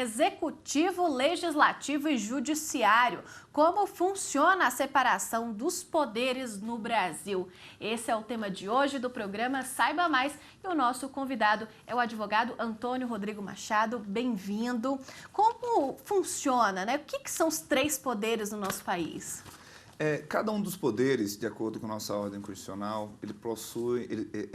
Executivo, Legislativo e Judiciário. Como funciona a separação dos poderes no Brasil? Esse é o tema de hoje do programa Saiba Mais e o nosso convidado é o advogado Antônio Rodrigo Machado. Bem-vindo. Como funciona, né? O que são os três poderes no nosso país? Cada um dos poderes, de acordo com a nossa ordem constitucional, ele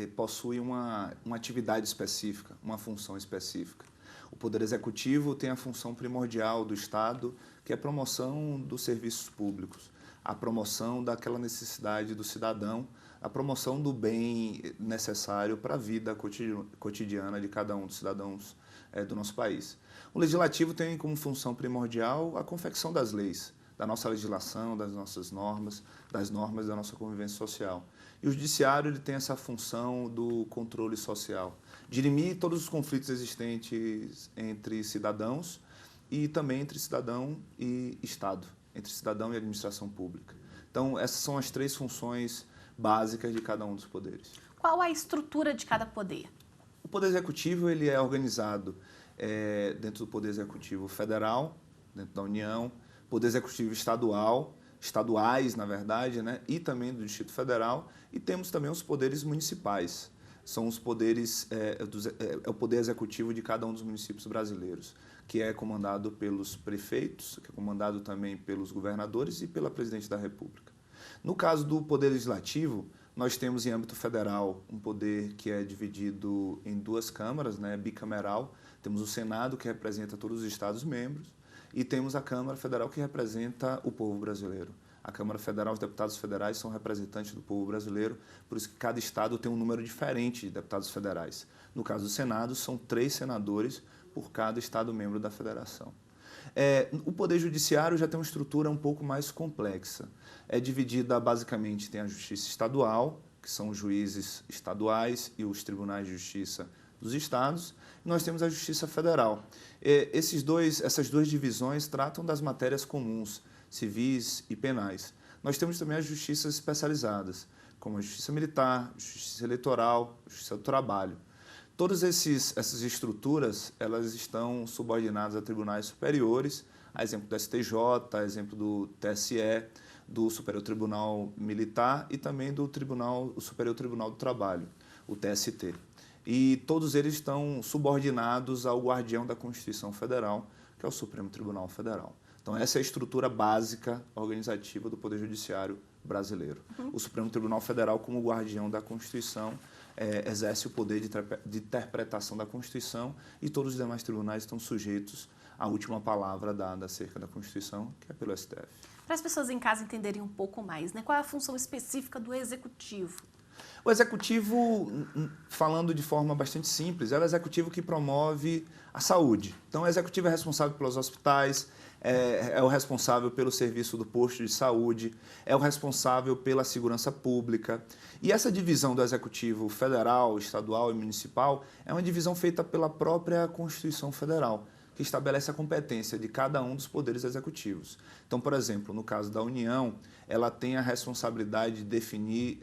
possui uma atividade específica, uma função específica. O Poder Executivo tem a função primordial do Estado, que é a promoção dos serviços públicos, a promoção daquela necessidade do cidadão, a promoção do bem necessário para a vida cotidiana de cada um dos cidadãos do nosso país. O Legislativo tem como função primordial a confecção das leis, da nossa legislação, das nossas normas, das normas da nossa convivência social. E o Judiciário ele tem essa função do controle social, dirimir todos os conflitos existentes entre cidadãos e também entre cidadão e Estado, entre cidadão e administração pública. Então, essas são as três funções básicas de cada um dos poderes. Qual a estrutura de cada poder? O Poder Executivo ele é organizado dentro do Poder Executivo Federal, dentro da União, Poder Executivo estaduais, na verdade, né? E também do Distrito Federal, e temos também os poderes municipais. São os poderes, o poder executivo de cada um dos municípios brasileiros, que é comandado pelos prefeitos, que é comandado também pelos governadores e pela Presidente da República. No caso do Poder Legislativo, nós temos em âmbito federal um poder que é dividido em duas câmaras, né? Bicameral. Temos o Senado, que representa todos os Estados-membros, e temos a Câmara Federal, que representa o povo brasileiro. A Câmara Federal, os deputados federais são representantes do povo brasileiro, por isso que cada estado tem um número diferente de deputados federais. No caso do Senado, são 3 senadores por cada estado-membro da federação. O Poder Judiciário já tem uma estrutura um pouco mais complexa. É dividida, basicamente, tem a Justiça Estadual, que são os juízes estaduais e os tribunais de justiça dos estados, e nós temos a Justiça Federal. Essas duas divisões tratam das matérias comuns, civis e penais. Nós temos também as justiças especializadas, como a Justiça Militar, Justiça Eleitoral, Justiça do Trabalho. Todas essas estruturas, elas estão subordinadas a tribunais superiores, a exemplo do STJ, a exemplo do TSE, do Superior Tribunal Militar e também do Superior Tribunal do Trabalho, o TST. E todos eles estão subordinados ao guardião da Constituição Federal, que é o Supremo Tribunal Federal. Então, essa é a estrutura básica organizativa do Poder Judiciário brasileiro. O Supremo Tribunal Federal, como guardião da Constituição, exerce o poder de interpretação da Constituição e todos os demais tribunais estão sujeitos à última palavra dada acerca da Constituição, que é pelo STF. Para as pessoas em casa entenderem um pouco mais, né? Qual é a função específica do Executivo? O Executivo, falando de forma bastante simples, é o Executivo que promove a saúde. Então, o Executivo é responsável pelos hospitais, é o responsável pelo serviço do posto de saúde, é o responsável pela segurança pública. E essa divisão do Executivo federal, estadual e municipal é uma divisão feita pela própria Constituição Federal, que estabelece a competência de cada um dos poderes executivos. Então, por exemplo, no caso da União, ela tem a responsabilidade de definir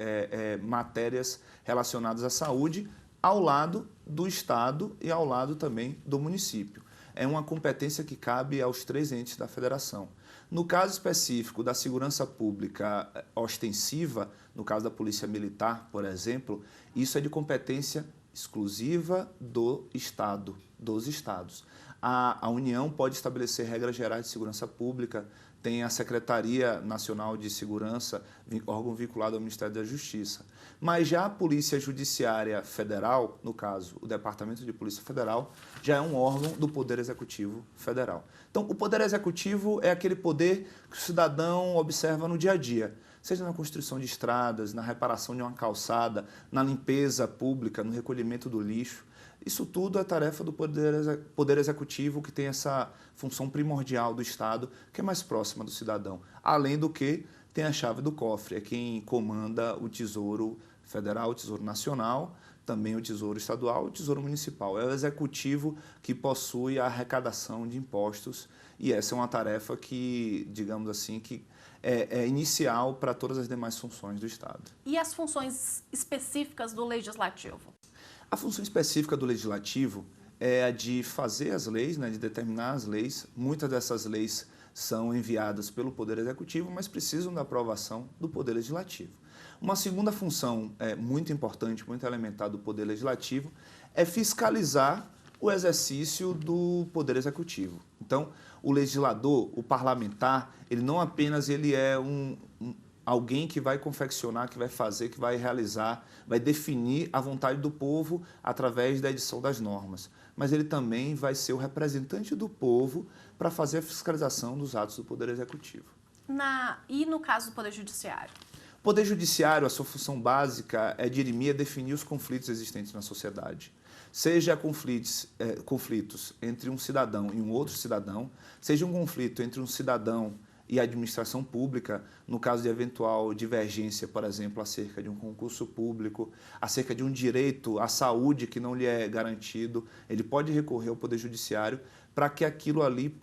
matérias relacionadas à saúde ao lado do Estado e ao lado também do município. É uma competência que cabe aos 3 entes da federação. No caso específico da segurança pública ostensiva, no caso da Polícia Militar, por exemplo, isso é de competência exclusiva do Estado, dos Estados. A União pode estabelecer regras gerais de segurança pública, tem a Secretaria Nacional de Segurança, órgão vinculado ao Ministério da Justiça. Mas já a Polícia Judiciária Federal, no caso, o Departamento de Polícia Federal, já é um órgão do Poder Executivo Federal. Então, o Poder Executivo é aquele poder que o cidadão observa no dia a dia, seja na construção de estradas, na reparação de uma calçada, na limpeza pública, no recolhimento do lixo. Isso tudo é tarefa do Poder Executivo, que tem essa função primordial do Estado, que é mais próxima do cidadão. Além do que tem a chave do cofre, é quem comanda o Tesouro Federal, o Tesouro Nacional, também o Tesouro Estadual e o Tesouro Municipal. É o Executivo que possui a arrecadação de impostos e essa é uma tarefa que, digamos assim, que é inicial para todas as demais funções do Estado. E as funções específicas do Legislativo? A função específica do Legislativo é a de fazer as leis, né, de determinar as leis. Muitas dessas leis são enviadas pelo Poder Executivo, mas precisam da aprovação do Poder Legislativo. Uma segunda função muito importante, muito elementar do Poder Legislativo é fiscalizar o exercício do Poder Executivo. Então, o legislador, o parlamentar, ele não apenas é alguém que vai confeccionar, que vai fazer, que vai realizar, vai definir a vontade do povo através da edição das normas, mas ele também vai ser o representante do povo para fazer a fiscalização dos atos do Poder Executivo. E no caso do Poder Judiciário? O Poder Judiciário, a sua função básica é dirimir e definir os conflitos existentes na sociedade. Seja conflitos entre um cidadão e um outro cidadão, seja um conflito entre um cidadão e a administração pública, no caso de eventual divergência, por exemplo, acerca de um concurso público, acerca de um direito à saúde que não lhe é garantido, ele pode recorrer ao Poder Judiciário para que aquilo ali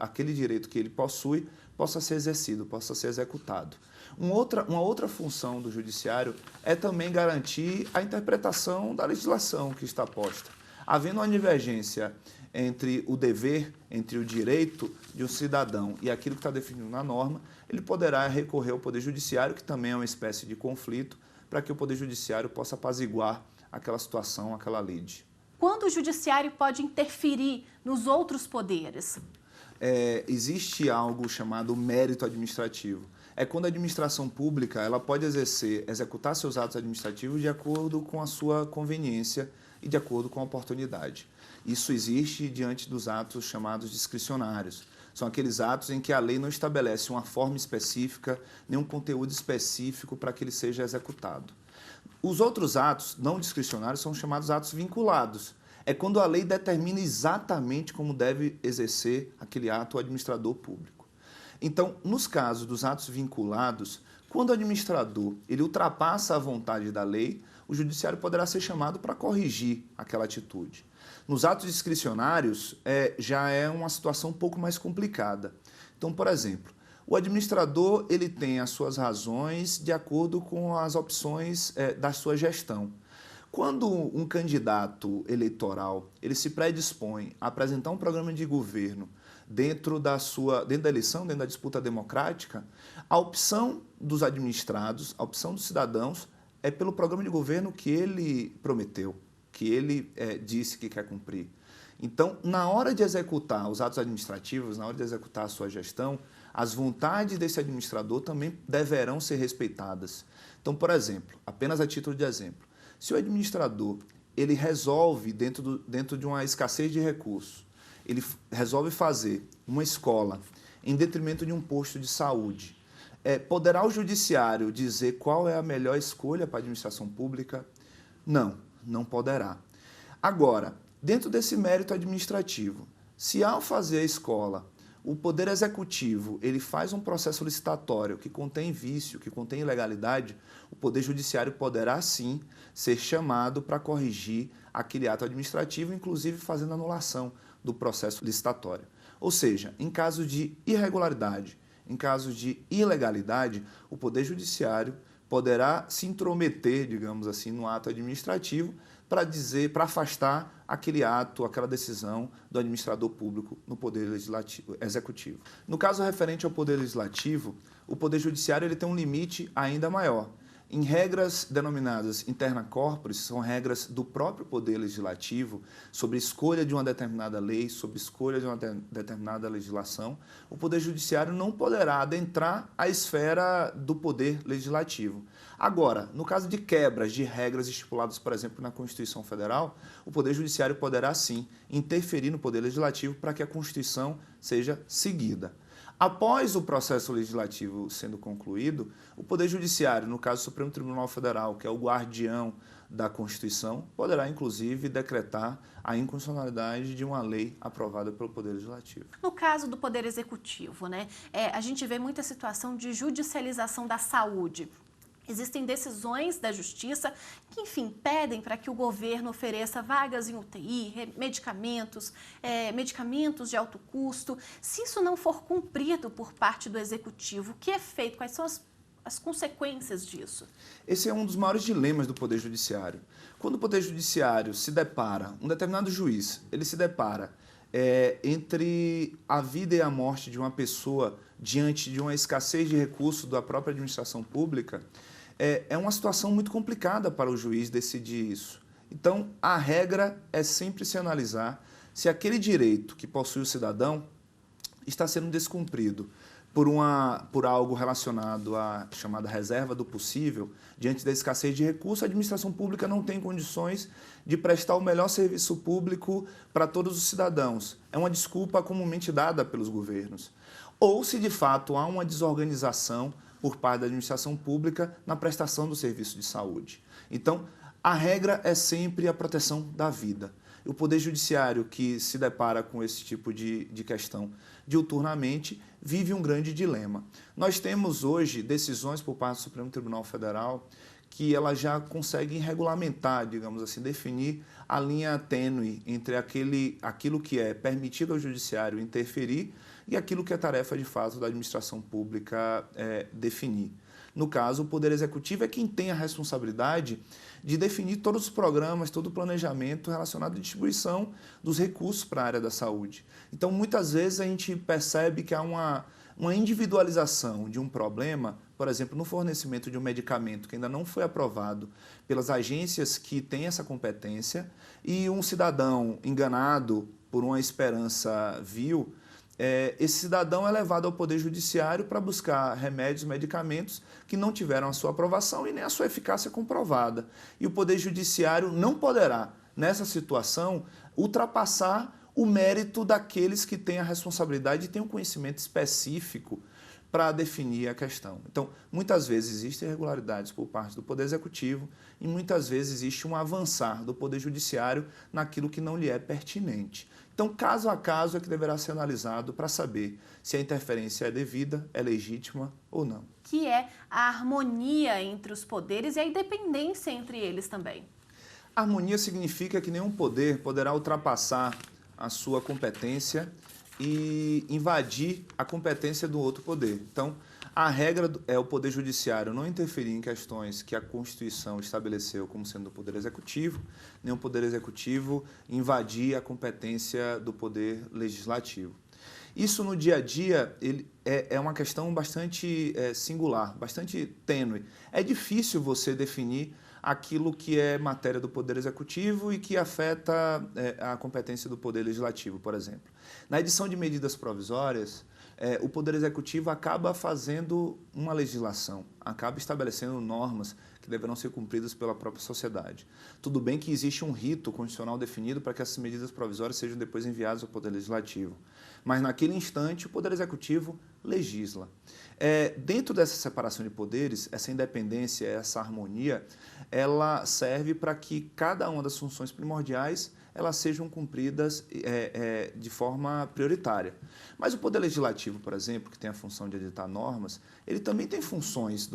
aquele direito que ele possui, possa ser exercido, possa ser executado. Uma outra função do Judiciário é também garantir a interpretação da legislação que está posta. Havendo uma divergência entre o dever, entre o direito de um cidadão e aquilo que está definido na norma, ele poderá recorrer ao Poder Judiciário, que também é uma espécie de conflito, para que o Poder Judiciário possa apaziguar aquela situação, aquela lide. Quando o Judiciário pode interferir nos outros poderes? Existe algo chamado mérito administrativo. É quando a administração pública ela pode executar seus atos administrativos de acordo com a sua conveniência e de acordo com a oportunidade. Isso existe diante dos atos chamados discricionários. São aqueles atos em que a lei não estabelece uma forma específica, nenhum conteúdo específico para que ele seja executado. Os outros atos não discricionários são chamados atos vinculados. É quando a lei determina exatamente como deve exercer aquele ato o administrador público. Então, nos casos dos atos vinculados, quando o administrador ele ultrapassa a vontade da lei, o judiciário poderá ser chamado para corrigir aquela atitude. Nos atos discricionários, já é uma situação um pouco mais complicada. Então, por exemplo, o administrador ele tem as suas razões de acordo com as opções da sua gestão. Quando um candidato eleitoral ele se predispõe a apresentar um programa de governo dentro da eleição, dentro da disputa democrática, a opção dos administrados, a opção dos cidadãos é pelo programa de governo que ele prometeu, que ele disse que quer cumprir. Então, na hora de executar os atos administrativos, na hora de executar a sua gestão, as vontades desse administrador também deverão ser respeitadas. Então, por exemplo, apenas a título de exemplo, se o administrador ele resolve, dentro de uma escassez de recursos, ele resolve fazer uma escola em detrimento de um posto de saúde, poderá o judiciário dizer qual é a melhor escolha para a administração pública? Não poderá. Agora, dentro desse mérito administrativo, se ao fazer a escola, o Poder Executivo ele faz um processo licitatório que contém vício, que contém ilegalidade, o Poder Judiciário poderá sim ser chamado para corrigir aquele ato administrativo, inclusive fazendo anulação do processo licitatório. Ou seja, em caso de irregularidade, em caso de ilegalidade, o Poder Judiciário poderá se intrometer, digamos assim, no ato administrativo para afastar aquele ato, aquela decisão do administrador público no Poder Executivo. No caso referente ao Poder Legislativo, o Poder Judiciário ele tem um limite ainda maior. Em regras denominadas interna corporis, são regras do próprio Poder Legislativo sobre escolha de uma determinada lei, sobre escolha de uma determinada legislação, o Poder Judiciário não poderá adentrar a esfera do Poder Legislativo. Agora, no caso de quebras de regras estipuladas, por exemplo, na Constituição Federal, o Poder Judiciário poderá, sim, interferir no Poder Legislativo para que a Constituição seja seguida. Após o processo legislativo sendo concluído, o Poder Judiciário, no caso do Supremo Tribunal Federal, que é o guardião da Constituição, poderá, inclusive, decretar a inconstitucionalidade de uma lei aprovada pelo Poder Legislativo. No caso do Poder Executivo, a gente vê muita situação de judicialização da saúde. Existem decisões da Justiça que, enfim, pedem para que o governo ofereça vagas em UTI, medicamentos de alto custo. Se isso não for cumprido por parte do Executivo, o que é feito? Quais são as consequências disso? Esse é um dos maiores dilemas do Poder Judiciário. Quando o Poder Judiciário se depara, um determinado juiz, ele se depara entre a vida e a morte de uma pessoa diante de uma escassez de recursos da própria administração pública, é uma situação muito complicada para o juiz decidir isso. Então, a regra é sempre se analisar se aquele direito que possui o cidadão está sendo descumprido por algo relacionado à chamada reserva do possível. Diante da escassez de recursos, a administração pública não tem condições de prestar o melhor serviço público para todos os cidadãos. É uma desculpa comumente dada pelos governos. Ou se de fato há uma desorganização por parte da administração pública na prestação do serviço de saúde. Então, a regra é sempre a proteção da vida. O Poder Judiciário, que se depara com esse tipo de questão diuturnamente, vive um grande dilema. Nós temos hoje decisões por parte do Supremo Tribunal Federal que elas já conseguem regulamentar, digamos assim, definir a linha tênue entre aquilo que é permitido ao Judiciário interferir e aquilo que é tarefa, de fato, da administração pública definir. No caso, o Poder Executivo é quem tem a responsabilidade de definir todos os programas, todo o planejamento relacionado à distribuição dos recursos para a área da saúde. Então, muitas vezes a gente percebe que há uma individualização de um problema, por exemplo, no fornecimento de um medicamento que ainda não foi aprovado pelas agências que têm essa competência, e um cidadão enganado por uma esperança vil, esse cidadão é levado ao Poder Judiciário para buscar remédios, medicamentos que não tiveram a sua aprovação e nem a sua eficácia comprovada. E o Poder Judiciário não poderá, nessa situação, ultrapassar o mérito daqueles que têm a responsabilidade e têm um conhecimento específico para definir a questão. Então, muitas vezes existem irregularidades por parte do Poder Executivo e muitas vezes existe um avançar do Poder Judiciário naquilo que não lhe é pertinente. Então, caso a caso é que deverá ser analisado para saber se a interferência é devida, é legítima ou não. Que é a harmonia entre os poderes e a independência entre eles também. Harmonia significa que nenhum poder poderá ultrapassar a sua competência e invadir a competência do outro poder. Então, a regra é o Poder Judiciário não interferir em questões que a Constituição estabeleceu como sendo do Poder Executivo, nem o Poder Executivo invadir a competência do Poder Legislativo. Isso no dia a dia é uma questão bastante singular, bastante tênue. É difícil você definir aquilo que é matéria do Poder Executivo e que afeta a competência do Poder Legislativo, por exemplo. Na edição de medidas provisórias, o Poder Executivo acaba fazendo uma legislação, acaba estabelecendo normas que deverão ser cumpridas pela própria sociedade. Tudo bem que existe um rito constitucional definido para que essas medidas provisórias sejam depois enviadas ao Poder Legislativo, mas naquele instante o Poder Executivo legisla. Dentro dessa separação de poderes, essa independência, essa harmonia, ela serve para que cada uma das funções primordiais elas sejam cumpridas de forma prioritária. Mas o Poder Legislativo, por exemplo, que tem a função de editar normas, ele também tem funções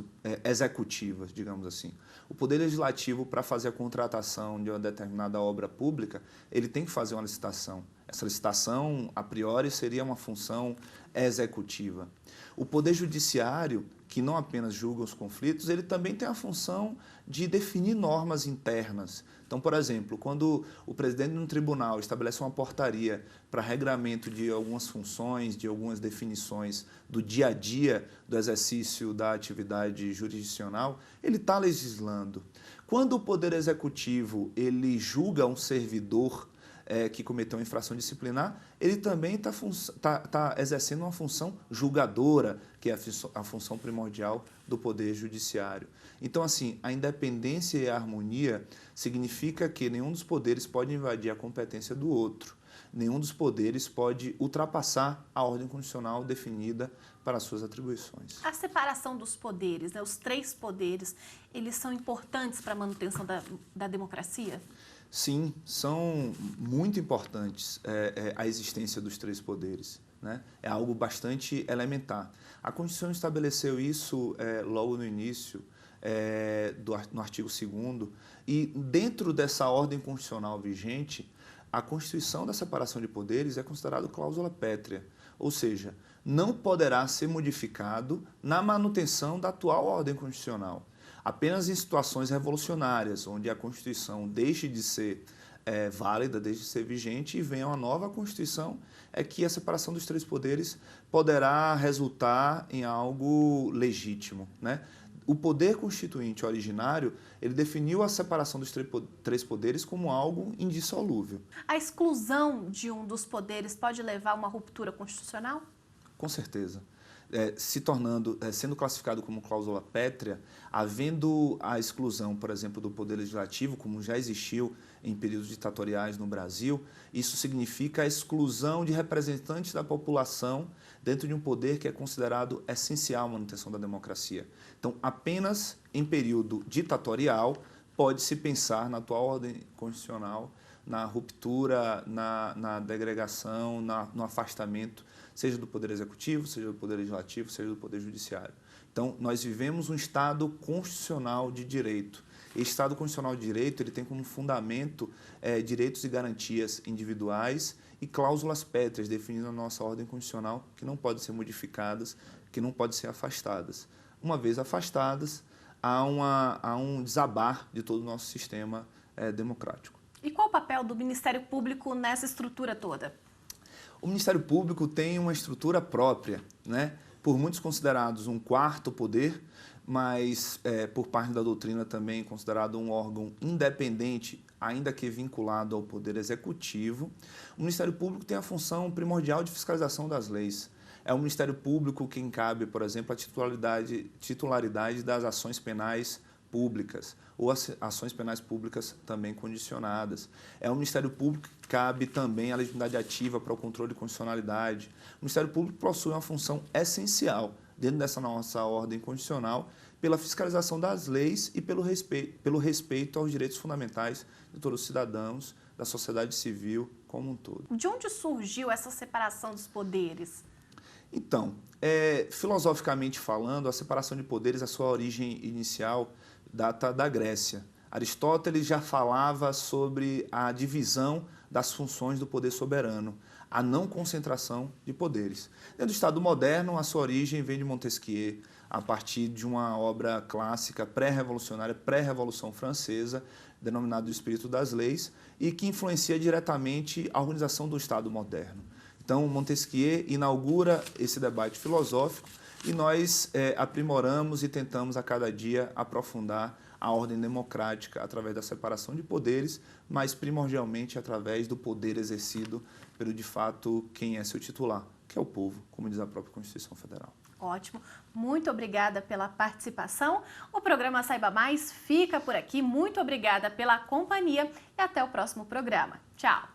executivas, digamos assim. O Poder Legislativo, para fazer a contratação de uma determinada obra pública, ele tem que fazer uma licitação. Essa licitação, a priori, seria uma função executiva. O Poder Judiciário, que não apenas julga os conflitos, ele também tem a função de definir normas internas. Então, por exemplo, quando o presidente de um tribunal estabelece uma portaria para regramento de algumas funções, de algumas definições do dia a dia do exercício da atividade jurisdicional, ele está legislando. Quando o Poder Executivo ele julga um servidor que cometeu uma infração disciplinar, ele também está exercendo uma função julgadora, que é a função primordial do Poder Judiciário. Então, assim, a independência e a harmonia significa que nenhum dos poderes pode invadir a competência do outro. Nenhum dos poderes pode ultrapassar a ordem constitucional definida para as suas atribuições. A separação dos poderes, os 3 poderes, eles são importantes para a manutenção da democracia? Sim, são muito importantes a existência dos 3 poderes, né? É algo bastante elementar. A Constituição estabeleceu isso logo no início, no artigo 2º, e dentro dessa ordem constitucional vigente, a Constituição da separação de poderes é considerada cláusula pétrea, ou seja, não poderá ser modificado na manutenção da atual ordem constitucional. Apenas em situações revolucionárias, onde a Constituição deixe de ser válida, deixe de ser vigente e venha uma nova Constituição, é que a separação dos três poderes poderá resultar em algo legítimo, né? O poder constituinte originário, ele definiu a separação dos três poderes como algo indissolúvel. A exclusão de um dos poderes pode levar a uma ruptura constitucional? Com certeza. Sendo classificado como cláusula pétrea, havendo a exclusão, por exemplo, do Poder Legislativo, como já existiu em períodos ditatoriais no Brasil, isso significa a exclusão de representantes da população dentro de um poder que é considerado essencial à manutenção da democracia. Então, apenas em período ditatorial pode-se pensar na atual ordem constitucional, na ruptura, na degregação, no afastamento, seja do Poder Executivo, seja do Poder Legislativo, seja do Poder Judiciário. Então, nós vivemos um Estado constitucional de direito. Esse Estado constitucional de direito ele tem como fundamento direitos e garantias individuais e cláusulas pétreas definidas na nossa ordem constitucional que não podem ser modificadas, que não podem ser afastadas. Uma vez afastadas, há um desabar de todo o nosso sistema democrático. E qual o papel do Ministério Público nessa estrutura toda? O Ministério Público tem uma estrutura própria, né? Por muitos considerados um quarto poder, mas por parte da doutrina também considerado um órgão independente, ainda que vinculado ao Poder Executivo. O Ministério Público tem a função primordial de fiscalização das leis. É o Ministério Público quem cabe, por exemplo, a titularidade das ações penais públicas ou ações penais públicas também condicionadas. É o Ministério Público que cabe também a legitimidade ativa para o controle de constitucionalidade. O Ministério Público possui uma função essencial dentro dessa nossa ordem constitucional pela fiscalização das leis e pelo respeito aos direitos fundamentais de todos os cidadãos, da sociedade civil como um todo. De onde surgiu essa separação dos poderes? Então, filosoficamente falando, a separação de poderes, a sua origem inicial data da Grécia. Aristóteles já falava sobre a divisão das funções do poder soberano, a não concentração de poderes. Dentro do Estado moderno, a sua origem vem de Montesquieu, a partir de uma obra clássica pré-revolucionária, pré-revolução francesa, denominada O Espírito das Leis, e que influencia diretamente a organização do Estado moderno. Então, Montesquieu inaugura esse debate filosófico e nós aprimoramos e tentamos a cada dia aprofundar a ordem democrática através da separação de poderes, mas primordialmente através do poder exercido pelo, de fato, quem é seu titular, que é o povo, como diz a própria Constituição Federal. Ótimo. Muito obrigada pela participação. O programa Saiba Mais fica por aqui. Muito obrigada pela companhia e até o próximo programa. Tchau!